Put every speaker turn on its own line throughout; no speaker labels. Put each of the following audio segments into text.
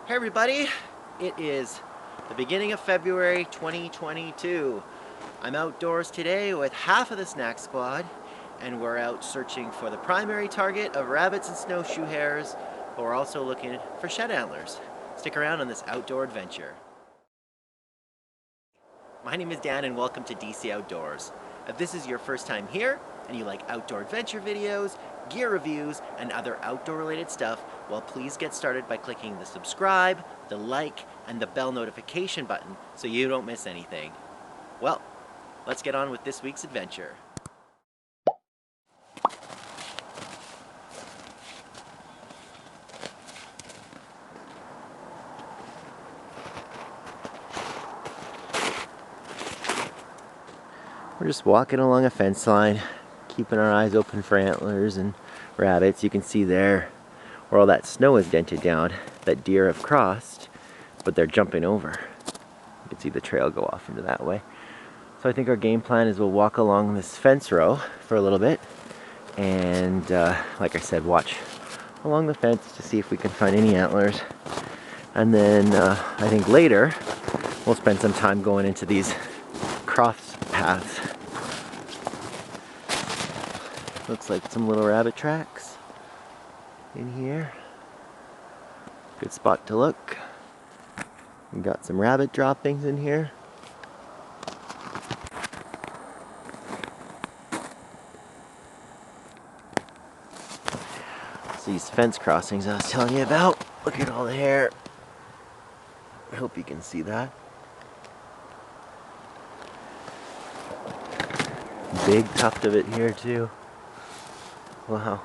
Hey everybody, it is the beginning of February 2022. I'm outdoors today with half of the snack squad and we're out searching for the primary target of rabbits and snowshoe hares, but we're also looking for shed antlers. Stick around on this outdoor adventure. My name is Dan and welcome to DC Outdoors. If this is your first time here and you like outdoor adventure videos, gear reviews, and other outdoor related stuff, well, please get started by clicking the subscribe, the like, and the bell notification button so you don't miss anything. Well, let's get on with this week's adventure. We're just walking along a fence line, keeping our eyes open for antlers and rabbits. You can see there where all that snow is dented down that deer have crossed, but they're jumping over. You can see the trail go off into that way. So I think our game plan is we'll walk along this fence row for a little bit and like I said, watch along the fence to see if we can find any antlers. And then I think later we'll spend some time going into these cross paths. Looks like some little rabbit tracks in here. Good spot to look. We got some rabbit droppings in here. It's these fence crossings I was telling you about. Look at all the hair. I hope you can see that. Big tuft of it here too. Wow.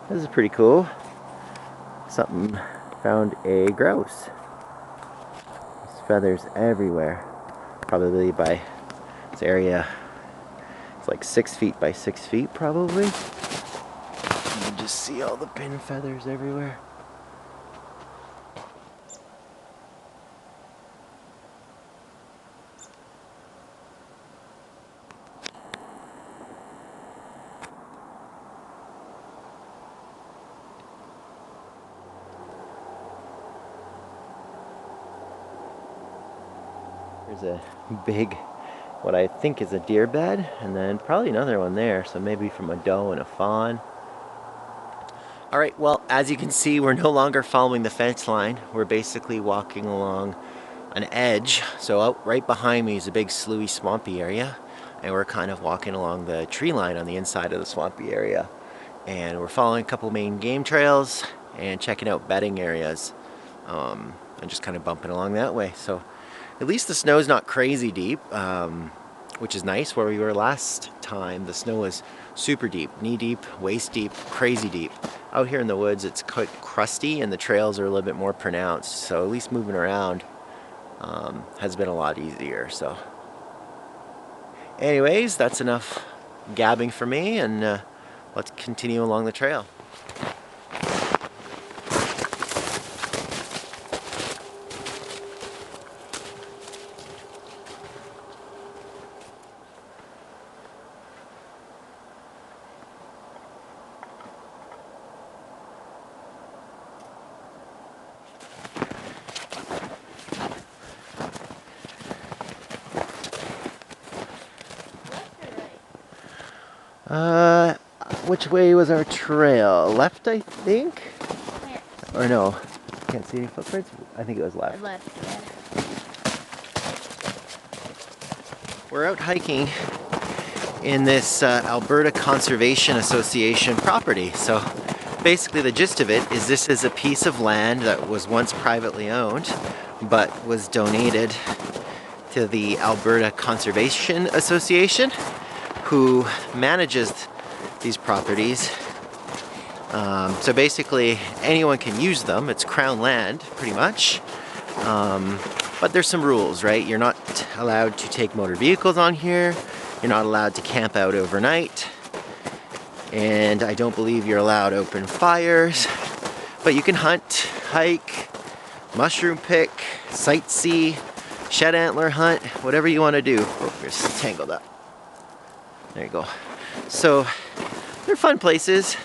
This is pretty cool. Found a grouse. There's feathers everywhere. Probably by this area, it's like 6 feet by 6 feet probably. You can just see all the pin feathers everywhere. There's a big, what I think is a deer bed, and then probably another one there, so maybe from a doe and a fawn. Alright, well, as you can see, we're no longer following the fence line. We're basically walking along an edge. So out right behind me is a big sloughie swampy area, and we're kind of walking along the tree line on the inside of the swampy area. And we're following a couple main game trails and checking out bedding areas, and just kind of bumping along that way. So at least the snow's not crazy deep, which is nice. Where we were last time, the snow was super deep, knee deep, waist deep, crazy deep. Out here in the woods, it's quite crusty and the trails are a little bit more pronounced. So at least moving around has been a lot easier. So anyways, that's enough gabbing for me, and let's continue along the trail. Which way was our trail? Left, I think?
Yes.
Or no? Can't see any footprints? I think it was left.
Left, yeah.
We're out hiking in this Alberta Conservation Association property. So basically the gist of it is this is a piece of land that was once privately owned but was donated to the Alberta Conservation Association, who manages these properties. So basically anyone can use them. It's Crown land, pretty much. But there's some rules, right? You're not allowed to take motor vehicles on here. You're not allowed to camp out overnight. And I don't believe you're allowed open fires. But you can hunt, hike, mushroom pick, sightsee, shed antler hunt, whatever you want to do. Oh, you're tangled up. There you go. So they're fun places.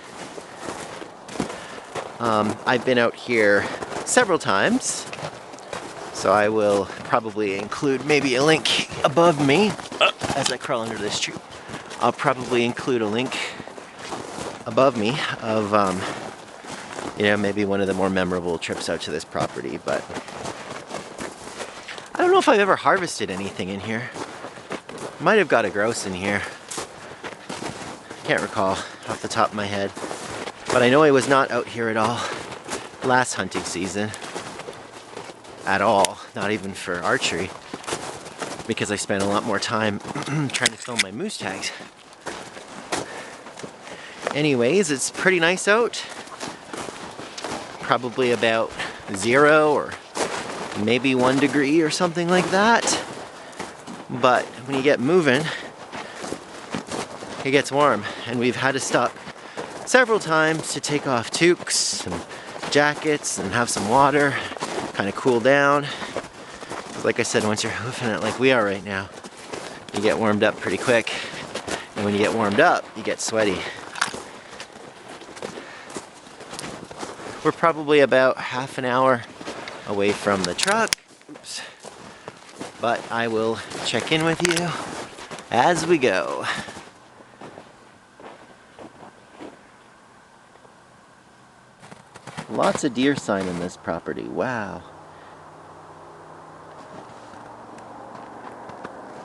I've been out here several times, so I will probably include maybe a link above me as I crawl under this tree. I'll probably include a link above me of you know, maybe one of the more memorable trips out to this property. But I don't know if I've ever harvested anything in here. Might have got a grouse in here. Can't recall off the top of my head. But I know I was not out here at all last hunting season. At all. Not even for archery. Because I spent a lot more time trying to film my moose tags. Anyways, it's pretty nice out. Probably about 0 or maybe 1 degree or something like that. But when you get moving, it gets warm. And we've had to stop several times to take off toques and jackets and have some water, kind of cool down. Like I said, once you're hoofing it like we are right now, you get warmed up pretty quick. And when you get warmed up, you get sweaty. We're probably about half an hour away from the truck. Oops. But I will check in with you as we go. Lots of deer sign in this property. Wow.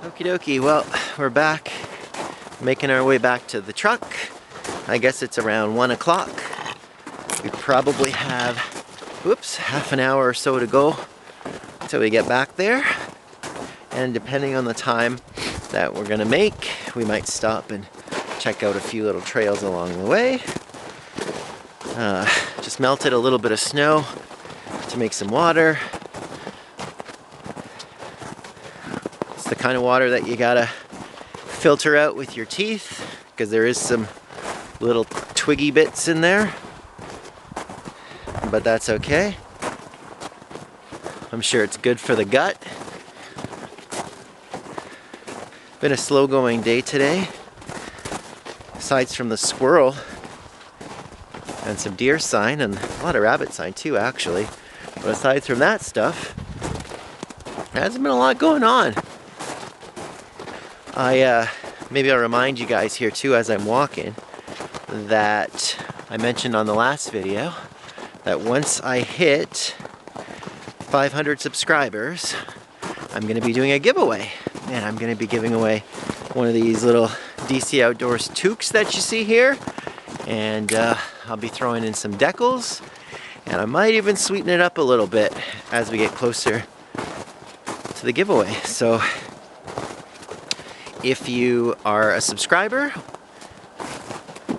Okie dokie, well, we're back. Making our way back to the truck. I guess it's around 1 o'clock. We probably have, whoops, half an hour or so to go until we get back there. And depending on the time that we're gonna make, we might stop and check out a few little trails along the way. Just melted a little bit of snow to make some water. It's the kind of water that you gotta filter out with your teeth because there is some little twiggy bits in there. But that's okay. I'm sure it's good for the gut. Been a slow going day today. Aside from the squirrel and some deer sign and a lot of rabbit sign too, actually. But aside from that stuff, there hasn't been a lot going on. Maybe I'll remind you guys here too as I'm walking that I mentioned on the last video that once I hit 500 subscribers, I'm going to be doing a giveaway. And I'm going to be giving away one of these little DC Outdoors toques that you see here. And I'll be throwing in some decals. And I might even sweeten it up a little bit as we get closer to the giveaway. So if you are a subscriber,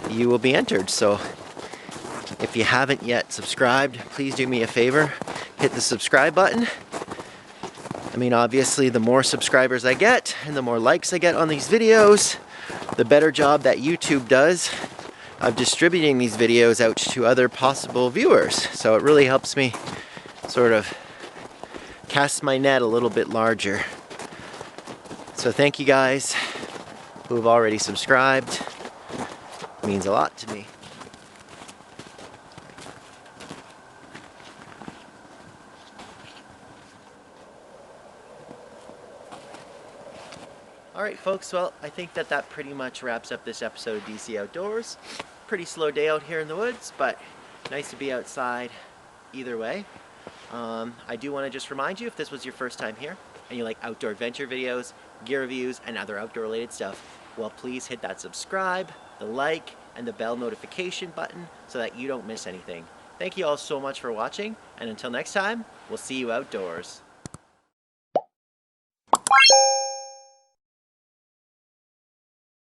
you will be entered. So if you haven't yet subscribed, please do me a favor, hit the subscribe button. I mean, obviously, the more subscribers I get and the more likes I get on these videos, the better job that YouTube does of distributing these videos out to other possible viewers. So it really helps me sort of cast my net a little bit larger. So thank you guys who have already subscribed. It means a lot to me. Alright folks, well, I think that pretty much wraps up this episode of DC Outdoors. Pretty slow day out here in the woods, but nice to be outside either way. I do want to just remind you, if this was your first time here and you like outdoor adventure videos, gear reviews, and other outdoor related stuff, well, please hit that subscribe, the like, and the bell notification button so that you don't miss anything. Thank you all so much for watching, and until next time, we'll see you outdoors.